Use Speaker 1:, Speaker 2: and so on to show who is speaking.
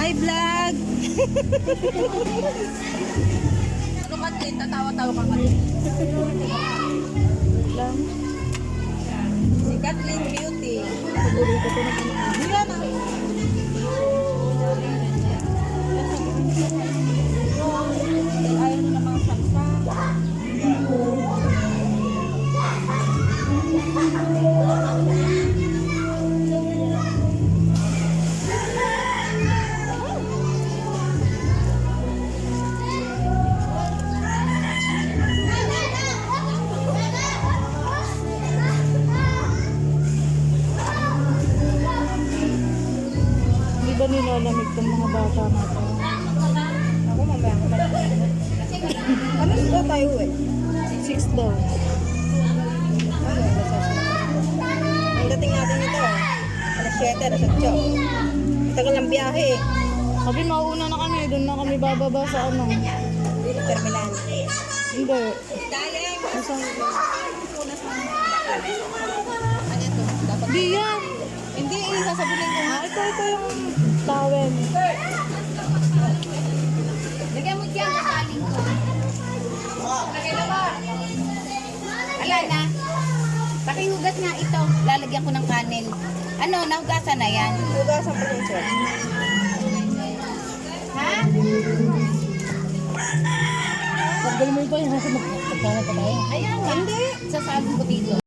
Speaker 1: Hi, vlog!
Speaker 2: Ano Kathleen? Tatawa-tawa ka Kathleen.
Speaker 1: Lang.
Speaker 2: Si Kathleen Beauty.
Speaker 1: Paborito ko na po.
Speaker 2: Yan ah. Ayaw na namang saksa.
Speaker 1: Hindi ba nilalamig itong mga bata natin?
Speaker 2: Ako mamaya ko malamig. Ano ba tayo eh?
Speaker 1: 6 daw.
Speaker 2: Ang dating natin ito, alas 7, alas 8. Tagal ng biyahe eh.
Speaker 1: Sabi, mauuna na kami. Doon na kami bababa sa ano.
Speaker 2: Terminal.
Speaker 1: Hindi.
Speaker 2: Dayeng!
Speaker 1: Isang...
Speaker 2: Ano ito? Dapat
Speaker 1: Di yan.
Speaker 2: hindi eh, sasabunin ko nga.
Speaker 1: Ito yung towel.
Speaker 2: Lagyan mo dyan, kasaling ko. Lagyan na ba? Ala na. Pakihugas nga ito. Lalagyan ko ng kanin. Ano, nahugasan na yan? Hugasan pa rin siya. Ha?
Speaker 1: Pagdali mo ito, yung nasa magkakala pa tayo.
Speaker 2: Ayan nga. Hindi. Sasalin ko dito.